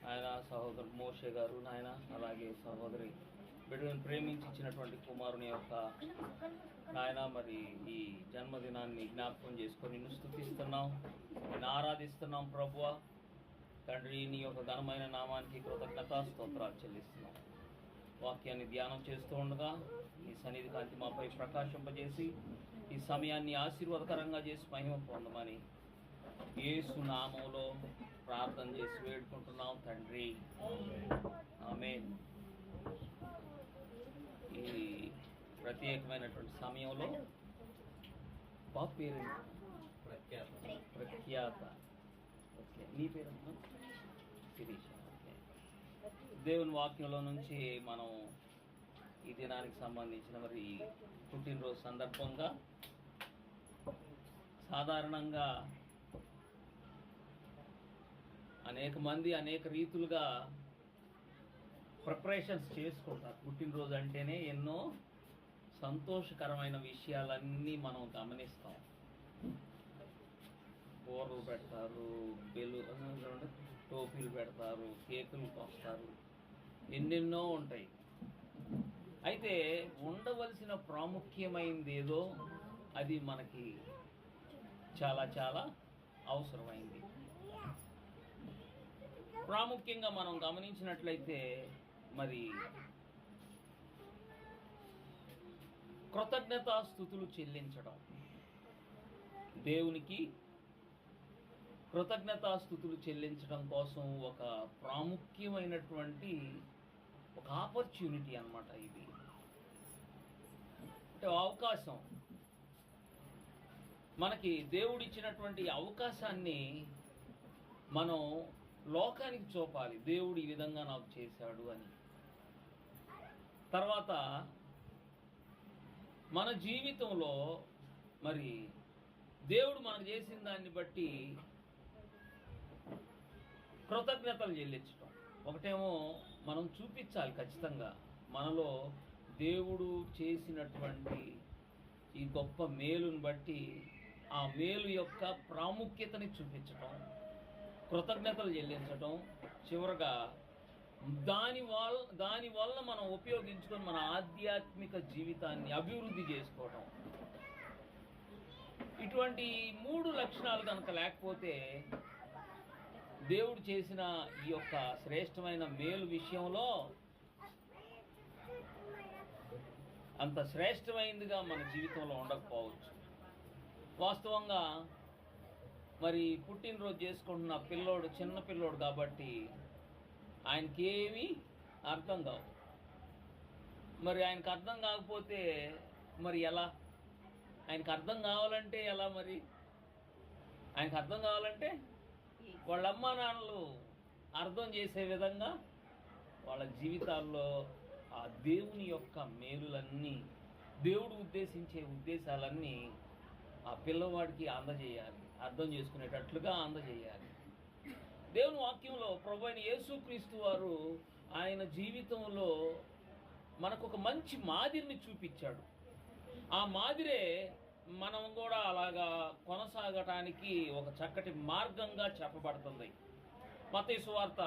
ఆయన సహోదరు మోషే గారు నాయన, అలాగే సహోదరి బిడ్డను ప్రేమించి ఇచ్చినటువంటి కుమారుని యొక్క నాయన మరి ఈ జన్మదినాన్ని జ్ఞాపకం చేసుకొని నిన్ను స్తుతిస్తున్నాం, నిన్ను ఆరాధిస్తున్నాం ప్రభువా. తండ్రి, నీ యొక్క ఘనమైన నామానికి కృతజ్ఞతా స్తోత్రాలు చెల్లిస్తున్నాం. వాక్యాన్ని ధ్యానం చేస్తూ ఉండగా ఈ సన్నిధి కాంతి మాపై ప్రకాశింపజేసి ఈ సమయాన్ని ఆశీర్వాదకరంగా చేసి మహిమ పొందమని యేసు నామములో ప్రార్థన చేసి వేడుకుంటున్నాం తండ్రి, ఆమేన్. ఈ ప్రత్యేకమైనటువంటి సమయంలో బాబు పేరు ప్రఖ్యాత. ఓకే, నీ పేరమ్మా? శిరీష. ఓకే, దేవుని వాక్యంలో నుంచి మనం ఈ దినానికి సంబంధించిన మరి పుట్టినరోజు సందర్భంగా సాధారణంగా అనేక మంది అనేక రీతులుగా ప్రిపరేషన్స్ చేసుకుంటారు. పుట్టినరోజు అంటేనే ఎన్నో సంతోషకరమైన విషయాలన్నీ మనం గమనిస్తాం. కూరలు పెడతారు, టోపీలు పెడతారు, కేకులు కోస్తారు, ఎన్నెన్నో ఉంటాయి. అయితే ఉండవలసిన ప్రాముఖ్యమైనది ఏదో అది మనకి చాలా చాలా అవసరమైంది. ప్రాముఖ్యంగా మనం గమనించినట్లయితే మరి కృతజ్ఞతాస్తుతులు చెల్లించడం, దేవునికి కృతజ్ఞతాస్తుతులు చెల్లించడం కోసం ఒక ప్రాముఖ్యమైనటువంటి ఒక ఆపర్చునిటీ అన్నమాట. ఇది అంటే అవకాశం, మనకి దేవుడిచ్చినటువంటి అవకాశాన్ని మనం లోకానికి చూపాలి. దేవుడు ఈ విధంగా నాకు చేశాడు అని. తర్వాత మన జీవితంలో మరి దేవుడు మనకు చేసిన దాన్ని బట్టి కృతజ్ఞతలు చెల్లించడం. ఒకటేమో మనం చూపించాలి ఖచ్చితంగా మనలో దేవుడు చేసినటువంటి ఈ గొప్ప మేలుని బట్టి ఆ మేలు యొక్క ప్రాముఖ్యతని చూపించటం, కృతజ్ఞతలు చెల్లించటం, చివరగా దానివల్ల మనం ఉపయోగించుకొని మన ఆధ్యాత్మిక జీవితాన్ని అభివృద్ధి చేసుకోవటం. ఇటువంటి 3 లక్షణాలు కనుక లేకపోతే దేవుడు చేసిన ఈ యొక్క శ్రేష్టమైన మేలు విషయంలో అంత శ్రేష్టమైనదిగా మన జీవితంలో ఉండకపోవచ్చు. వాస్తవంగా మరి పుట్టినరోజు చేసుకుంటున్న పిల్లోడు చిన్న పిల్లోడు కాబట్టి ఆయనకి ఏమీ అర్థం కావు. మరి ఆయనకు అర్థం కాకపోతే మరి ఎలా? ఆయనకు అర్థం కావాలంటే ఎలా? మరి ఆయనకు అర్థం కావాలంటే వాళ్ళ అమ్మా నాన్నలు అర్థం చేసే విధంగా వాళ్ళ జీవితాల్లో ఆ దేవుని యొక్క మేలులన్నీ, దేవుడు ఉద్దేశించే ఉద్దేశాలన్నీ ఆ పిల్లవాడికి అందజేయాలి, అర్థం చేసుకునేటట్లుగా అందజేయాలి. దేవుని వాక్యంలో ప్రభు అయిన యేసుక్రీస్తు వారు ఆయన జీవితంలో మనకు ఒక మంచి మాదిరిని చూపించాడు. ఆ మాదిరే మనం కూడా అలాగా కొనసాగటానికి ఒక చక్కటి మార్గంగా చెప్పబడుతుంది. మత్తయి సువార్త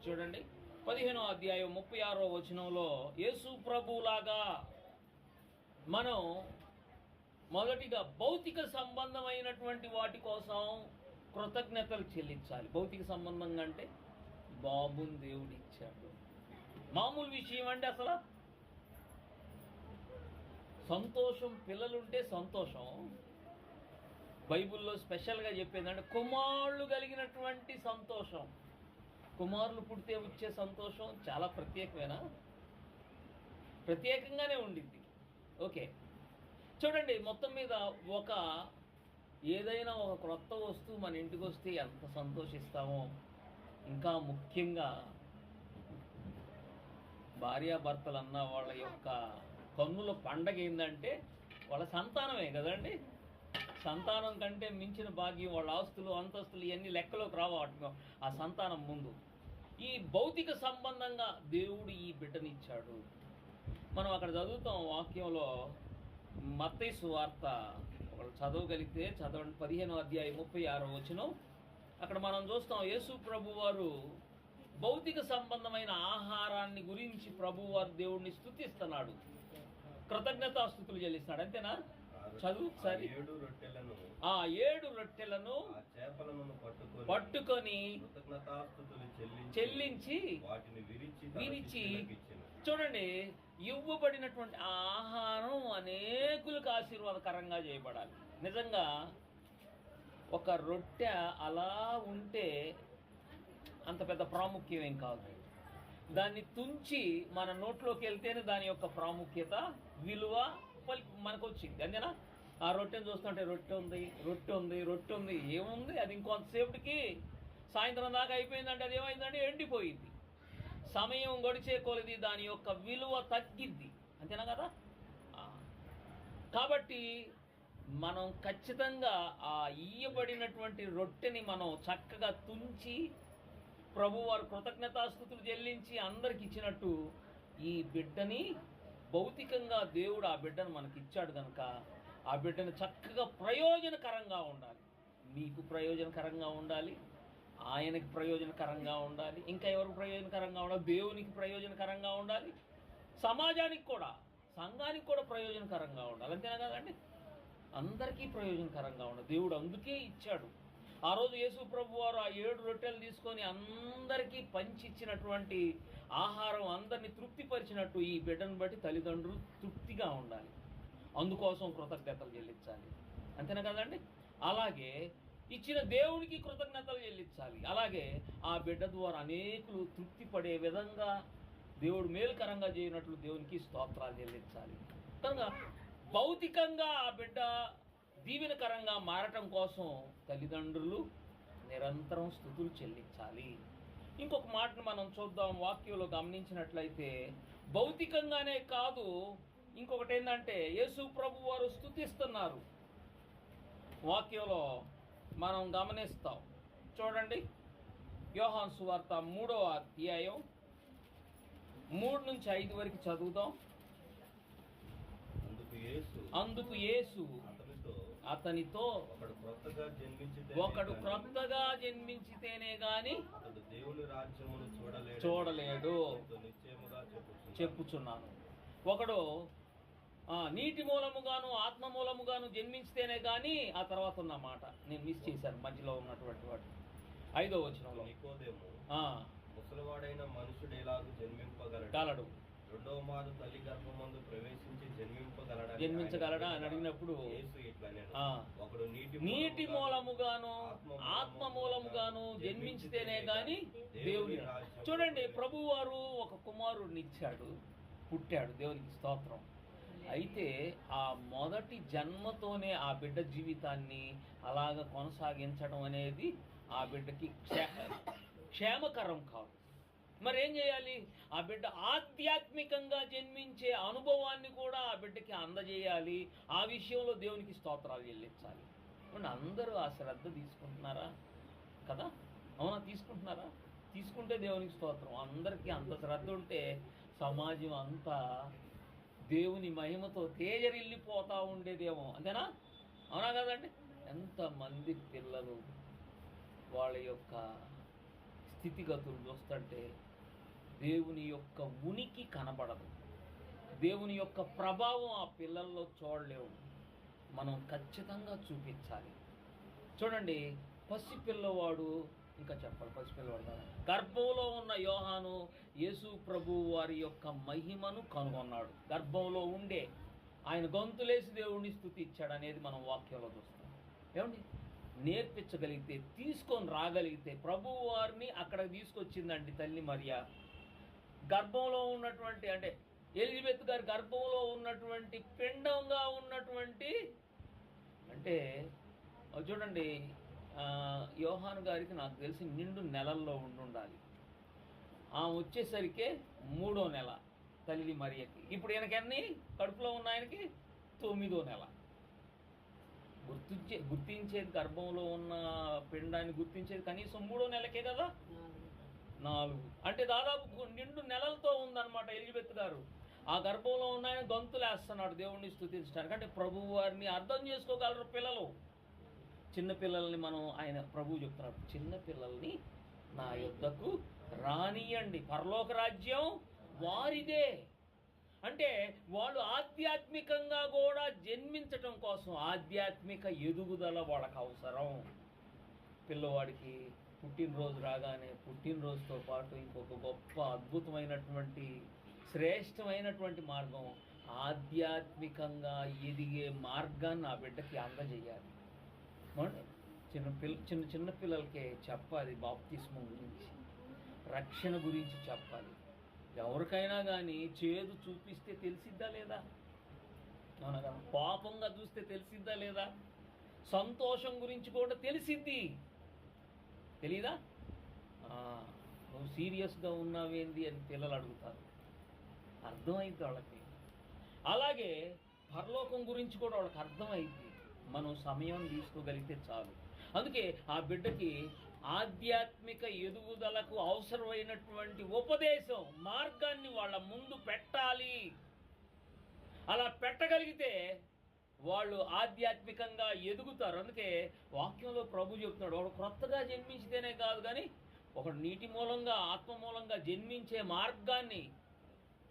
చూడండి 15వ అధ్యాయం 36వ వచనంలో యేసు ప్రభులాగా మనం మొదటిగా భౌతిక సంబంధమైనటువంటి వాటి కోసం కృతజ్ఞతలు చెల్లించాలి. భౌతిక సంబంధంగా అంటే బాబుని దేవుడు ఇచ్చాడు, మామూలు విషయం అంటే అసలు సంతోషం. పిల్లలుంటే సంతోషం. బైబిల్లో స్పెషల్గా చెప్పేదంటే కుమారులు కలిగినటువంటి సంతోషం. కుమారులు పుడితే వచ్చే సంతోషం చాలా ప్రత్యేకంగానే ఉండింది. ఓకే, చూడండి, మొత్తం మీద ఏదైనా ఒక క్రొత్త వస్తువు మన ఇంటికి వస్తే ఎంత సంతోషిస్తామో, ఇంకా ముఖ్యంగా భార్యాభర్తలు అన్న వాళ్ళ యొక్క కన్నుల పండగ ఏంటంటే వాళ్ళ సంతానమే కదండి. సంతానం కంటే మించిన భాగ్యం వాళ్ళ ఆస్తులు అంతస్తులు ఇవన్నీ లెక్కలోకి రావటం ఆ సంతానం ముందు. ఈ భౌతిక సంబంధంగా దేవుడు ఈ బిడ్డనిచ్చాడు. మనం అక్కడ చదువుతాం వాక్యంలో మత్తయి సువార్త ఒకళ్ళు చదవగలిగితే చదవండి 15వ అధ్యాయం 36వ వచనం. అక్కడ మనం చూస్తాం యేసు ప్రభు వారు భౌతిక సంబంధమైన ఆహారాన్ని గురించి ప్రభువారు దేవుడిని స్తుతిస్తున్నాడు, కృతజ్ఞతాస్తుతులు చెల్లిస్తున్నాడు. అంతేనా? చదువు ఒకసారి. ఆ 7 రొట్టెలను పట్టుకొని చెల్లించి విరిచి, చూడండి, ఇవ్వబడినటువంటి ఆహారం అనేకులకు ఆశీర్వాదకరంగా చేయబడాలి. నిజంగా ఒక రొట్టె అలా ఉంటే అంత పెద్ద ప్రాముఖ్యం ఏం కాదు. దాన్ని తుంచి మన నోట్లోకి వెళ్తేనే దాని యొక్క ప్రాముఖ్యత, విలువ మనకు వచ్చింది. అంతేనా? ఆ రొట్టెని చూస్తుంటే రొట్టె ఉంది ఏముంది, అది ఇంకొంతసేపటికి సాయంత్రం దాకా అయిపోయిందంటే అది ఏమైందంటే ఎండిపోయింది. సమయం గడిచే కొలది దాని యొక్క విలువ తగ్గిద్ది. అంతేనా కదా? కాబట్టి మనం ఖచ్చితంగా ఆ ఇయ్యబడినటువంటి రొట్టెని మనం చక్కగా తుంచి ప్రభువారు కృతజ్ఞతాస్తుతులు చెల్లించి అందరికి ఇచ్చినట్టు ఈ బిడ్డని భౌతికంగా దేవుడు ఆ బిడ్డను మనకి ఇచ్చాడు కనుక ఆ బిడ్డను చక్కగా ప్రయోజనకరంగా ఉండాలి. మీకు ప్రయోజనకరంగా ఉండాలి, ఆయనకి ప్రయోజనకరంగా ఉండాలి, ఇంకా ఎవరికి ప్రయోజనకరంగా ఉండాలి? దేవునికి ప్రయోజనకరంగా ఉండాలి, సమాజానికి కూడా, సంఘానికి కూడా ప్రయోజనకరంగా ఉండాలి. అంతేనా కదండి? అందరికీ ప్రయోజనకరంగా ఉండాలి. దేవుడు అందుకే ఇచ్చాడు. ఆ రోజు యేసు ప్రభు వారు ఆ 7 రొట్టెలు తీసుకొని అందరికీ పంచిచ్చినటువంటి ఆహారం అందరినీ తృప్తిపరిచినట్టు ఈ బిడ్డను బట్టి తల్లిదండ్రులు తృప్తిగా ఉండాలి. అందుకోసం కృతజ్ఞతలు చెల్లించాలి. అంతేనా కదండి? అలాగే ఇచ్చిన దేవునికి కృతజ్ఞతలు చెల్లించాలి. అలాగే ఆ బిడ్డ ద్వారా అనేకులు తృప్తి పడే విధంగా దేవుడు మేలుకరంగా చేయనట్లు దేవునికి స్తోత్రాలు చెల్లించాలి. కనుక భౌతికంగా ఆ బిడ్డ దీవెనకరంగా మారటం కోసం తల్లిదండ్రులు నిరంతరం స్తుతులు చెల్లించాలి. ఇంకొక మాటను మనం చూద్దాం. వాక్యంలో గమనించినట్లయితే భౌతికంగానే కాదు, ఇంకొకటి ఏంటంటే యేసు ప్రభు వారు స్తుతిస్తున్నారు. వాక్యంలో మనం గమనిస్తాం. చూడండి, యోహాను సువార్త 3వ అధ్యాయం 3 నుంచి 5 వరకు చదువుదాం. అందుకు యేసు అతనితో, ఒకడు క్రొత్తగా జన్మించితేనే గాని దేవుని రాజ్యమును చూడలేడు చెప్పుచున్నాను. ఒకడు నీటి మూలముగాను ఆత్మ మూలముగాను జన్మించితేనే కానీ, ఆ తర్వాత ఉన్న మాట నేను మిస్ చేశాను మధ్యలో ఉన్నటువంటి వాడు. 5వ వచనంలో ముసలివాడైన మనుషుడు ఎలాగూ జన్మింపగలడు, రెండవ మారు తల్లి గర్భమందు ప్రవేశించి జన్మించగలడా అని అడిగినప్పుడు ఒకడు నీటి మూలముగాను ఆత్మ మూలముగాను జన్మించితేనే గాని దేవుని. చూడండి, ప్రభువారు ఒక కుమారుడిని ఇచ్చాడు, పుట్టాడు, దేవునికి స్తోత్రం. అయితే ఆ మొదటి జన్మతోనే ఆ బిడ్డ జీవితాన్ని అలాగ కొనసాగించడం అనేది ఆ బిడ్డకి క్షేమకరం కాదు. మరి ఏం చేయాలి? ఆ బిడ్డ ఆధ్యాత్మికంగా జన్మించే అనుభవాన్ని కూడా ఆ బిడ్డకి అందజేయాలి. ఆ విషయంలో దేవునికి స్తోత్రాలు చెల్లించాలి. అందరూ ఆ శ్రద్ధ తీసుకుంటున్నారా కదా? అవునా? తీసుకుంటున్నారా? తీసుకుంటే దేవునికి స్తోత్రం. అందరికీ అంత శ్రద్ధ ఉంటే సమాజం అంతా దేవుని మహిమతో తేజరిల్లిపోతూ ఉండేదేమో. అంతేనా? అవునా కదండి? ఎంతమంది పిల్లలు వాళ్ళ యొక్క స్థితిగతులు చూస్తుంటే దేవుని యొక్క ఉనికి కనబడదు, దేవుని యొక్క ప్రభావం ఆ పిల్లల్లో చూడలేవు. మనం ఖచ్చితంగా చూపించాలి. చూడండి, పసిపిల్లవాడు, ఇంకా చెప్పాలి, పసిపిల్లవాడు కదా, గర్భంలో ఉన్న యోహాను యేసు ప్రభు వారి యొక్క మహిమను కనుగొన్నాడు. గర్భంలో ఉండే ఆయన గొంతులేసి దేవుడిని స్తుతించాడు అనేది మనం వాక్యంలో చూస్తాం. ఏమండి? నేర్పించగలిగితే, తీసుకొని రాగలిగితే, ప్రభు వారిని అక్కడ తీసుకొచ్చిందండి తల్లి మరియా. గర్భంలో ఉన్నటువంటి, అంటే ఎలిజబెత్ గారి గర్భంలో ఉన్నటువంటి పిండంగా ఉన్నటువంటి, అంటే చూడండి, యోహాను గారికి నాకు తెలిసి నిండు నెలల్లో ఉండాలి. వచ్చేసరికి 3వ నెల తల్లి మరియకి. ఇప్పుడు ఈయనకన్నీ కడుపులో ఉన్న ఆయనకి 9వ నెల. గుర్తించేది గర్భంలో ఉన్న పిండాన్ని గుర్తించేది కనీసం 3వ నెలకే కదా, 4. అంటే దాదాపు నిండు నెలలతో ఉందన్నమాట ఎలిజబెత్ గారు. ఆ గర్భంలో ఉన్న ఆయన గొంతులేస్తున్నాడు దేవుణ్ణి స్తుతించడానికి. అంటే ప్రభు వారిని అర్థం చేసుకోగలరు పిల్లలు. చిన్నపిల్లల్ని మనం ఆయన ప్రభువు చెప్తున్నాడు, చిన్నపిల్లల్ని నా యొద్దకు రానియండి, పరలోక రాజ్యం వారిదే. అంటే వాళ్ళు ఆధ్యాత్మికంగా కూడా జన్మించటం కోసం ఆధ్యాత్మిక ఎదుగుదల వాళ్ళకు అవసరం. పిల్లవాడికి పుట్టినరోజు రాగానే పుట్టినరోజుతో పాటు ఇంకొక గొప్ప అద్భుతమైనటువంటి శ్రేష్టమైనటువంటి మార్గం, ఆధ్యాత్మికంగా ఎదిగే మార్గాన్ని ఆ బిడ్డకి అందజేయాలి. చిన్న పిల్లలకే చెప్పాలి బాప్తిస్మం గురించి, రక్షణ గురించి చెప్పాలి. ఎవరికైనా కానీ చేదు చూపిస్తే తెలిసిద్దా లేదా? అవునా కదా? పాపంగా చూస్తే తెలిసిద్దా లేదా? సంతోషం గురించి కూడా తెలిసిద్ది, తెలీదా? నువ్వు సీరియస్గా ఉన్నావేంది అని పిల్లలు అడుగుతారు, అర్థమైంది వాళ్ళకి. అలాగే పరలోకం గురించి కూడా వాళ్ళకి అర్థమైంది, మనం సమయం తీసుకోగలిగితే చాలు. అందుకే ఆ బిడ్డకి ఆధ్యాత్మిక ఎదుగుదలకు అవసరమైనటువంటి ఉపదేశం, మార్గాన్ని వాళ్ళ ముందు పెట్టాలి. అలా పెట్టగలిగితే వాళ్ళు ఆధ్యాత్మికంగా ఎదుగుతారు. అందుకే వాక్యంలో ప్రభు చెప్తున్నాడు, వాడు క్రొత్తగా జన్మించితేనే కాదు కానీ ఒకడు నీటి మూలంగా ఆత్మ మూలంగా జన్మించే మార్గాన్ని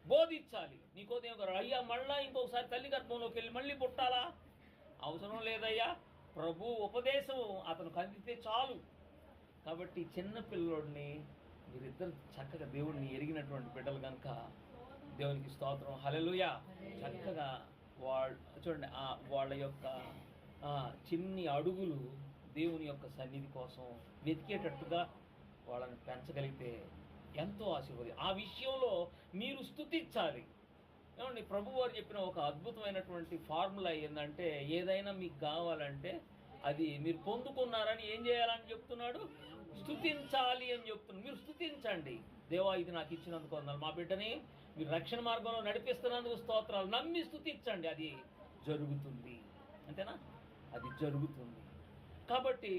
బోధించాలి. నీకోదేం గారు, అయ్యా మళ్ళా ఇంకొకసారి తల్లి గర్భంలోకి వెళ్ళి మళ్ళీ పుట్టాలా? అవసరం లేదయ్యా, ప్రభు ఉపదేశం అతను కందితే చాలు. కాబట్టి చిన్న పిల్లోడిని మీరిద్దరు చక్కగా దేవుడిని ఎరిగినటువంటి బిడ్డలు కనుక దేవునికి స్తోత్రం, హల్లెలూయా. చక్కగా చూడండి, వాళ్ళ యొక్క చిన్ని అడుగులు దేవుని యొక్క సన్నిధి కోసం వెతికేటట్టుగా వాళ్ళని పెంచగలిగితే ఎంతో ఆశీర్వాదం. ఆ విషయంలో మీరు స్తుతించాలి. ఏమండి, ప్రభు వారు చెప్పిన ఒక అద్భుతమైనటువంటి ఫార్ములా ఏంటంటే, ఏదైనా మీకు కావాలంటే అది మీరు పొందుకున్నారని ఏం చేయాలని చెప్తున్నాడు? స్తుతించాలి అని చెప్తున్నాడు. మీరు స్తుతించండి, దేవా ఇది నాకు ఇచ్చినందుకు వందనాలు, మా బిడ్డని మీరు రక్షణ మార్గంలో నడిపిస్తున్నందుకు స్తోత్రాలు, నమ్మి స్తుతించండి, అది జరుగుతుంది. అంతేనా? అది జరుగుతుంది. కాబట్టి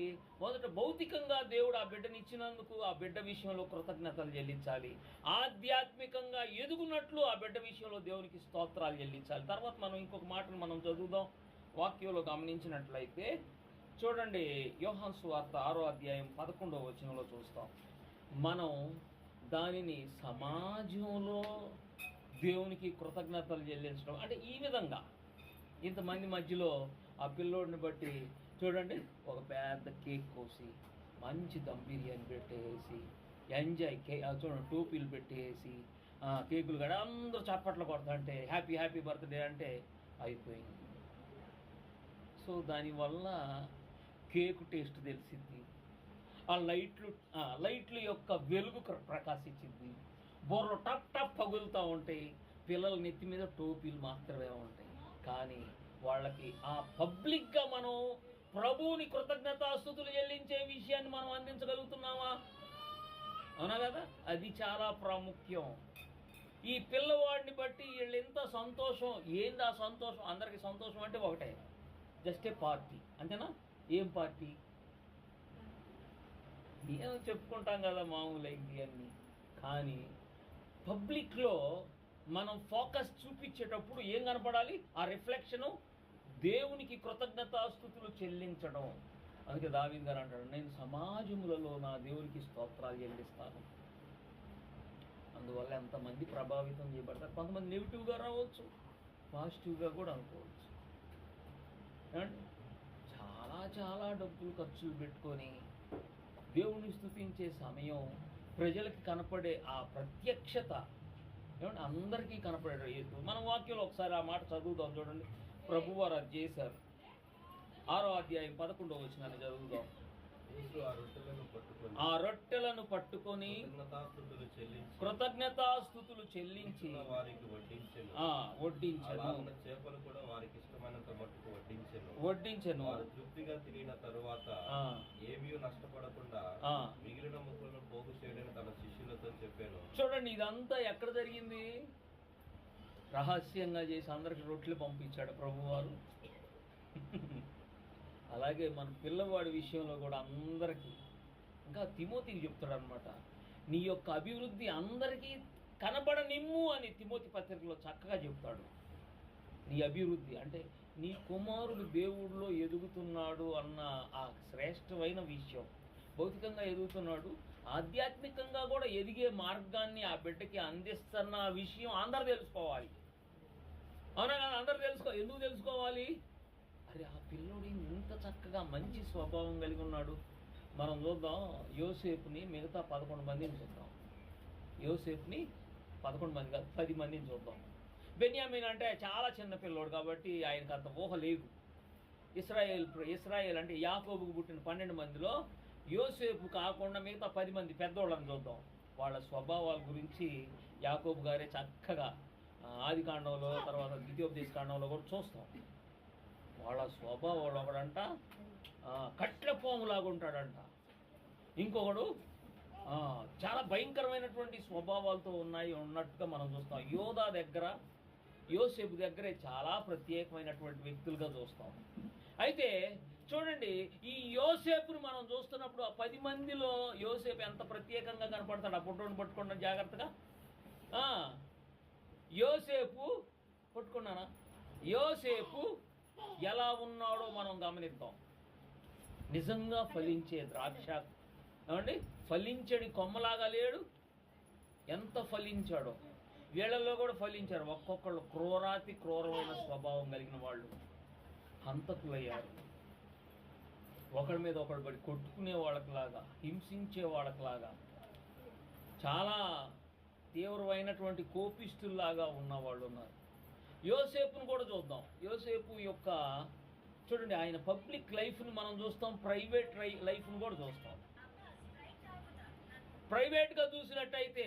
మొదట భౌతికంగా దేవుడు ఆ బిడ్డని ఇచ్చినందుకు ఆ బిడ్డ విషయంలో కృతజ్ఞతలు చెల్లించాలి. ఆధ్యాత్మికంగా ఎదుగునట్లు ఆ బిడ్డ విషయంలో దేవునికి స్తోత్రాలు చెల్లించాలి. తర్వాత మనం ఇంకొక మాటను మనం చదువుదాం. వాక్యంలో గమనించినట్లయితే చూడండి, యోహాను సువార్త 6వ అధ్యాయం 11వ వచనంలో చూస్తాం. మనం దానిని సమాజంలో దేవునికి కృతజ్ఞతలు చెల్లించడం అంటే ఈ విధంగా, ఇంతమంది మధ్యలో ఆ పిల్లోడిని బట్టి చూడండి, ఒక పెద్ద కేక్ కోసి మంచి దమ్ బిర్యానీ పెట్టేసి ఎంజాయ్ చూడండి, టోపీలు పెట్టేసి కేకులు కూడా అందరూ చప్పట్లు కొడతాంటే హ్యాపీ హ్యాపీ బర్త్డే అంటే అయిపోయింది. సో దానివల్ల కేకు టేస్ట్ తెలిసింది, ఆ లైట్లు యొక్క వెలుగు ప్రకాశించింది, బొర్రలు టప్ టప్ పగులుతూ ఉంటాయి, పిల్లల నెత్తి మీద టోపీలు మాత్రమే ఉంటాయి. కానీ వాళ్ళకి ఆ పబ్లిక్గా మనం ప్రభువుని కృతజ్ఞతాస్తుతులు చెల్లించే విషయాన్ని మనం అందించగలుగుతున్నామా? అవునా కదా? అది చాలా ప్రాముఖ్యం. ఈ పిల్లవాడిని బట్టి వీళ్ళు ఎంత సంతోషం, ఏంది ఆ సంతోషం? అందరికీ సంతోషం అంటే ఒకటే, జస్ట్ ఏ పార్టీ, అంతేనా? ఏం పార్టీ? ఏమో చెప్పుకుంటాం కదా మామూలు అయింది అన్నీ. కానీ పబ్లిక్లో మనం ఫోకస్ చూపించేటప్పుడు ఏం కనపడాలి? ఆ రిఫ్లెక్షను దేవునికి కృతజ్ఞతాస్తుతులు చెల్లించడం. అందుకే దావీదు గారు అంటాడు, నేను సమాజములలో నా దేవునికి స్తోత్రాలు చెల్లిస్తాను. అందువల్ల ఎంతమంది ప్రభావితం చేయబడతారు. కొంతమంది నెగిటివ్గా రావచ్చు, పాజిటివ్గా కూడా అనుకోవచ్చు. ఏమంటే చాలా చాలా డబ్బులు ఖర్చులు పెట్టుకొని దేవుని స్తుతించే సమయం, ప్రజలకి కనపడే ఆ ప్రత్యక్షత ఏమంటే అందరికీ కనపడేటట్టు మన వాక్యంలో ఒకసారి ఆ మాట చదువుదాం. చూడండి, ప్రభువారు అది చేశారు. 6వ అధ్యాయం 11వ వచనాన్ని చదువుదాం. ఆ రొట్టెలను పట్టుకొని కృతజ్ఞతాస్తుతులు చెల్లించి వారికి వడ్డించెను. చేపలు కూడా వారికి ఇష్టమైనంత మట్టుకు వడ్డించెను. తృప్తిగా తిరిగిన తరువాత ఏమీ నష్టపడకుండా మిగిలిన ముక్కలను పోగు చేయడానికి తన శిష్యులతో చెప్పాను. చూడండి, ఇదంతా ఎక్కడ జరిగింది? రహస్యంగా చేసి అందరికి రొట్టెలు పంపించాడు ప్రభువారు. అలాగే మన పిల్లవాడి విషయంలో కూడా అందరికీ, ఇంకా తిమోతికి చెప్తాడు అనమాట, నీ యొక్క అభివృద్ధి అందరికీ కనబడనిమ్ము అని తిమోతి పత్రికలో చక్కగా చెప్తాడు. నీ అభివృద్ధి అంటే నీ కుమారుడు దేవుడిలో ఎదుగుతున్నాడు అన్న ఆ శ్రేష్టమైన విషయం. భౌతికంగా ఎదుగుతున్నాడు, ఆధ్యాత్మికంగా కూడా ఎదిగే మార్గాన్ని ఆ బిడ్డకి అందిస్తున్న విషయం అందరూ తెలుసుకోవాలి. అవునా కదా? అందరూ ఎందుకు తెలుసుకోవాలి? అరే ఆ పిల్లోడు ఇంత చక్కగా మంచి స్వభావం కలిగి ఉన్నాడు. మనం చూద్దాం యోసేపుని, మిగతా 11 మందిని చూద్దాం. యోసేపుని 11 మంది కాదు 10 మందిని చూద్దాం. బెన్యామీన్ అంటే చాలా చిన్న పిల్లోడు కాబట్టి ఆయనకు అంత ఊహ లేదు. ఇస్రాయేల్ అంటే యాకోబుకు పుట్టిన 12 మందిలో యోసేపు కాకుండా మిగతా 10 మంది పెద్దోళ్ళని చూద్దాం. వాళ్ళ స్వభావాల గురించి యాకోబు గారే చక్కగా ఆదికాండంలో, తర్వాత ద్వితీయోపదేశ కాండంలో కూడా చూస్తాం. వాళ్ళ స్వభావాలు ఒకడంట కట్ల పాములాగా ఉంటాడంట, ఇంకొకడు చాలా భయంకరమైనటువంటి స్వభావాలతో ఉన్నట్టుగా మనం చూస్తాం. యోధా దగ్గర, యోసేపు దగ్గరే చాలా ప్రత్యేకమైనటువంటి వ్యక్తులుగా చూస్తాం. అయితే చూడండి, ఈ యోసేపుని మనం చూస్తున్నప్పుడు ఆ 10 మందిలో యోసేపు ఎంత ప్రత్యేకంగా కనపడతాడు. ఆ పుట్టోని పట్టుకున్న జాగ్రత్తగా. యోసేపు పట్టుకున్నానా? యోసేపు ఎలా ఉన్నాడో మనం గమనిద్దాం. నిజంగా ఫలించే ద్రాక్ష, ఏమండి, ఫలించని కొమ్మలాగా లేడు. ఎంత ఫలించాడో. వీళ్ళల్లో కూడా ఫలించారు. ఒక్కొక్కళ్ళు క్రూరమైన స్వభావం కలిగిన వాళ్ళు హంతకులయ్యారు. ఒకడి మీద ఒకడు పడి కొట్టుకునే వాళ్ళకిలాగా, హింసించే వాళ్ళకిలాగా, చాలా తీవ్రమైనటువంటి కోపిస్తుల్లాగా ఉన్నవాళ్ళు ఉన్నారు. యోసేపును కూడా చూద్దాం. యోసేపు యొక్క చూడండి, ఆయన పబ్లిక్ లైఫ్ని మనం చూస్తాం, ప్రైవేట్ లైఫ్ని కూడా చూస్తాం. ప్రైవేట్గా చూసినట్టయితే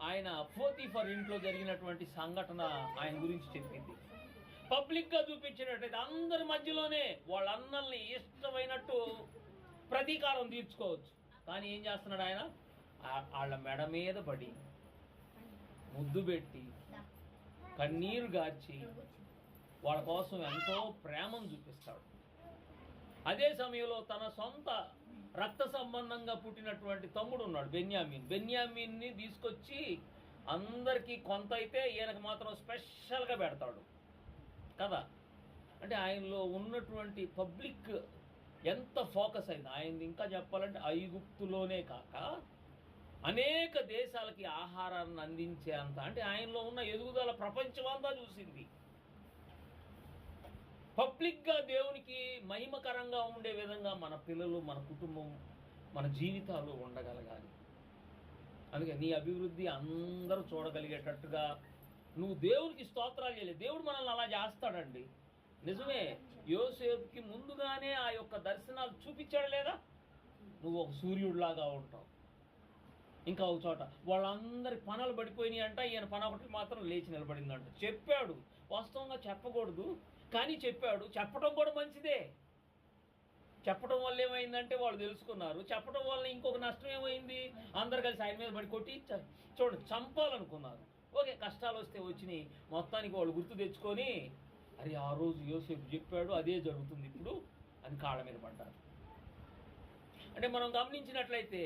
ఆయన పోతీఫర్ ఇంట్లో జరిగినటువంటి సంఘటన ఆయన గురించి చెప్పింది. పబ్లిక్గా చూపించినట్టయితే అందరి మధ్యలోనే వాళ్ళ అన్నల్ని ఇష్టమైనట్టు ప్రతీకారం తీర్చుకోవచ్చు. కానీ ఏం చేస్తున్నాడు ఆయన? వాళ్ళ మెడ మీద పడి ముద్దు పెట్టి కన్నీరు గార్చి వాళ్ళ కోసం ఎంతో ప్రేమను చూపిస్తాడు. అదే సమయంలో తన సొంత రక్త సంబంధంగా పుట్టినటువంటి తమ్ముడు ఉన్నాడు, బెన్యామీన్ని తీసుకొచ్చి అందరికీ కొంత అయితే ఈయనకు మాత్రం స్పెషల్గా పెడతాడు కదా. అంటే ఆయనలో ఉన్నటువంటి పబ్లిక్ ఎంత ఫోకస్ అయింది. ఆయన ఇంకా చెప్పాలంటే ఐగుప్తులోనే కాక అనేక దేశాలకి ఆహారాన్ని అందించే అంత, అంటే ఆయనలో ఉన్న ఎదుగుదల ప్రపంచమంతా చూసింది. పబ్లిక్గా దేవునికి మహిమకరంగా ఉండే విధంగా మన పిల్లలు, మన కుటుంబం, మన జీవితాలు ఉండగలగాలి. అందుకే నీ అభివృద్ధి అందరూ చూడగలిగేటట్టుగా నువ్వు దేవునికి స్తోత్రాలు చేయలేదు. దేవుడు మనల్ని అలా చేస్తాడండి. నిజమే, యోసేపుకి ముందుగానే ఆ యొక్క దర్శనాలు చూపించాడు లేదా? నువ్వు ఒక సూర్యుడిలాగా ఉంటావు. ఇంకా ఒక చోట వాళ్ళందరి పనులు పడిపోయినాయి అంట, ఈయన పని ఒకటి మాత్రం లేచి నిలబడిందంట. చెప్పాడు, వాస్తవంగా చెప్పకూడదు కానీ చెప్పాడు. చెప్పడం కూడా మంచిదే. చెప్పడం వల్ల ఏమైందంటే వాళ్ళు తెలుసుకున్నారు. చెప్పడం వల్ల ఇంకొక నష్టం ఏమైంది? అందరు కలిసి ఆయన మీద పడి కొట్టి చూడండి చంపాలనుకున్నారు. ఓకే, కష్టాలు వస్తే వచ్చినాయి. మొత్తానికి వాళ్ళు గుర్తు తెచ్చుకొని అరే ఆ రోజు యోసేపు చెప్పాడు, అదే జరుగుతుంది ఇప్పుడు అని కాళ్ళ మీద పడ్డారు. అంటే మనం గమనించినట్లయితే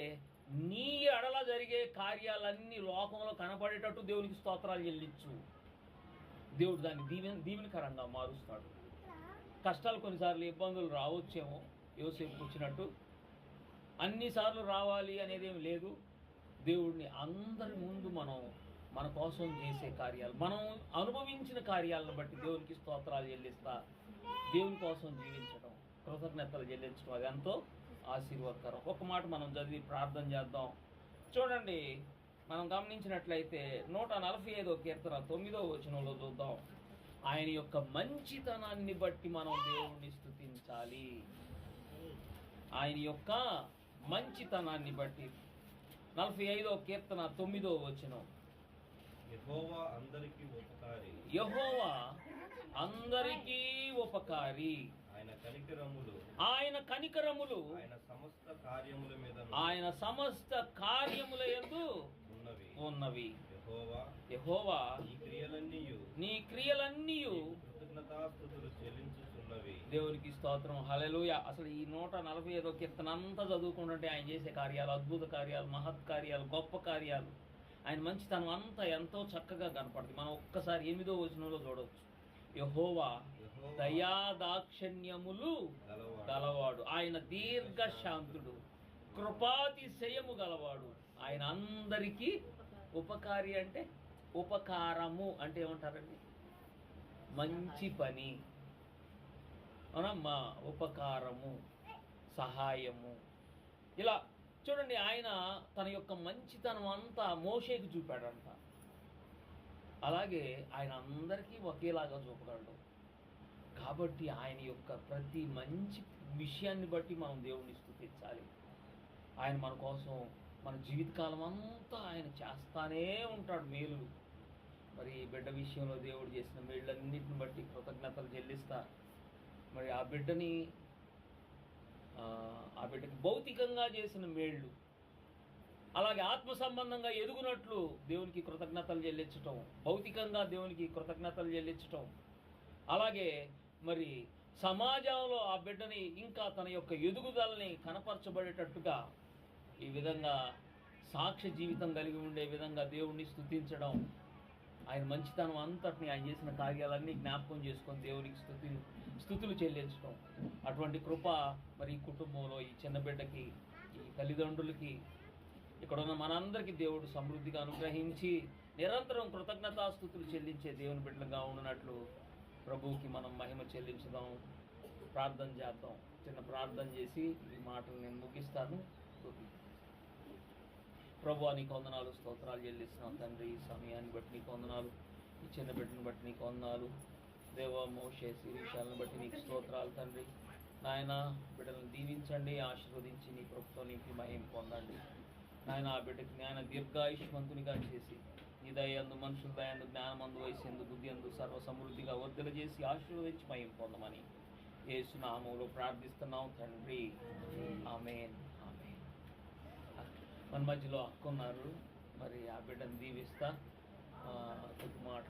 నీ ఎడల జరిగే కార్యాలన్నీ లోకంలో కనపడేటట్టు దేవునికి స్తోత్రాలు చెల్లించు. దేవుడు దాన్ని దీవెనకరంగా మారుస్తాడు. కష్టాలు కొన్నిసార్లు ఇబ్బందులు రావచ్చేమో, యోసేపుకి వచ్చినట్టు అన్నిసార్లు రావాలి అనేది ఏమి లేదు. దేవుడిని అందరి ముందు మన కోసం చేసే కార్యాలు, మనం అనుభవించిన కార్యాలను బట్టి దేవునికి స్తోత్రాలు చెల్లిస్తా దేవుని కోసం జీవించడం, కృతజ్ఞతలు చెల్లించడం, అది ఎంతో ఆశీర్వాదకరం. ఒక మాట మనం చదివి ప్రార్థన చేద్దాం. చూడండి, మనం గమనించినట్లయితే 145వ కీర్తన 9వ వచనంలో చూద్దాం. ఆయన యొక్క మంచితనాన్ని బట్టి మనం దేవుణ్ణి స్తుతించాలి. ఆయన యొక్క మంచితనాన్ని బట్టి 45వ కీర్తన 9వ వచనం. యెహోవా అందరికీ ఉపకారి, యెహోవా అందరికీ ఉపకారి, ఆయన కనికరములు ఆయన సమస్త కార్యముల యందు ఉన్నవి. యెహోవా నీ క్రియలన్నీయు కృతజ్ఞతాస్తుతులు చెల్లించుచున్నవి. దేవునికి స్తోత్రం, హల్లెలూయా. అసలు ఈ 145వ కీర్తన అంతా చదువుకుంటుంటే ఆయన చేసే కార్యాలు, అద్భుత కార్యాలు, మహత్ కార్యాలు, గొప్ప కార్యాలు, ఆయన మంచితనం అంతా ఎంతో చక్కగా కనపడుతుంది. మనం ఒక్కసారి 8వ వచనంలో చూడవచ్చు. యెహోవా దయాదాక్షిణ్యములు గలవాడు, ఆయన దీర్ఘశాంతుడు, కృపాతిశయము గలవాడు, ఆయన అందరికీ ఉపకారి. అంటే ఉపకారము అంటే ఏమంటారండి? మంచి పని, అవునమ్మా, ఉపకారము, సహాయము. ఇలా చూడండి, ఆయన తన యొక్క మంచితనం అంతా మోషేకి చూపాడంట. అలాగే ఆయన అందరికీ ఒకేలాగా చూపగలడు. కాబట్టి ఆయన యొక్క ప్రతి మంచి విషయాన్ని బట్టి మనం దేవుణ్ణి స్తుతించాలి. ఆయన మన కోసం మన జీవితకాలం అంతా ఆయన చేస్తానే ఉంటాడు మేలులు. మరి బిడ్డ విషయంలో దేవుడు చేసిన మేళ్ళన్నింటిని బట్టి కృతజ్ఞతలు చెల్లిస్తా. మరి ఆ బిడ్డకి భౌతికంగా చేసిన మేళ్ళు, అలాగే ఆత్మ సంబంధంగా ఎదుగునట్లు దేవునికి కృతజ్ఞతలు చెల్లించటం, భౌతికంగా దేవునికి కృతజ్ఞతలు చెల్లించటం, అలాగే మరి సమాజంలో ఆ బిడ్డని ఇంకా తన యొక్క ఎదుగుదలని కనపరచబడేటట్టుగా ఈ విధంగా సాక్ష్య జీవితం కలిగి ఉండే విధంగా దేవుణ్ణి స్తుతించడం, ఆయన మంచితనం అంతటిని, ఆయన చేసిన కార్యాలన్నీ జ్ఞాపకం చేసుకొని దేవునికి స్తుతులు చెల్లించడం, అటువంటి కృప మరి ఈ కుటుంబంలో, ఈ చిన్న బిడ్డకి, ఈ తల్లిదండ్రులకి, ఇక్కడ ఉన్న మనందరికీ దేవుడు సమృద్ధిగా అనుగ్రహించి నిరంతరం కృతజ్ఞతాస్తుతులు చెల్లించే దేవుని బిడ్డలుగా ఉన్నట్లు ప్రభువుకి మనం మహిమ చెల్లించుదాం. ప్రార్థన చేద్దాం. చిన్న ప్రార్థన చేసి ఈ మాటలు నేను ముగిస్తాను. ప్రభువా, నీకు వందనాలు, స్తోత్రాలు చెల్లిస్తున్నాం తండ్రి. ఈ సమయాన్ని బట్టి నీకు వందనాలు, ఈ చిన్న బిడ్డను బట్టి నీకు వందనాలు దేవా. మోషే శిరీషాలను బట్టి నీకు స్తోత్రాలు తండ్రి. నాయన, బిడ్డలను దీవించండి, ఆశీర్వదించి నీ ప్రభుత్వం నీకు మహిమ పొందండి. నాయన, ఆ బిడ్డకి జ్ఞాన దీర్ఘాయుష్మంతునిగా చేసి నీ దయందు, మనుషుల దయందు, జ్ఞానమందు, వయస్సు బుద్ధి అందు సర్వ సమృద్ధిగా వర్ధల చేసి ఆశీర్వదించి మహిమ పొందమని యేసు నామములో ప్రార్థిస్తున్నాం తండ్రి. ఆమేన్. ఆమేన్. మన మధ్యలో అక్కున్నారు, మరి ఆ బిడ్డను దీవిస్తా కొద్ది మాట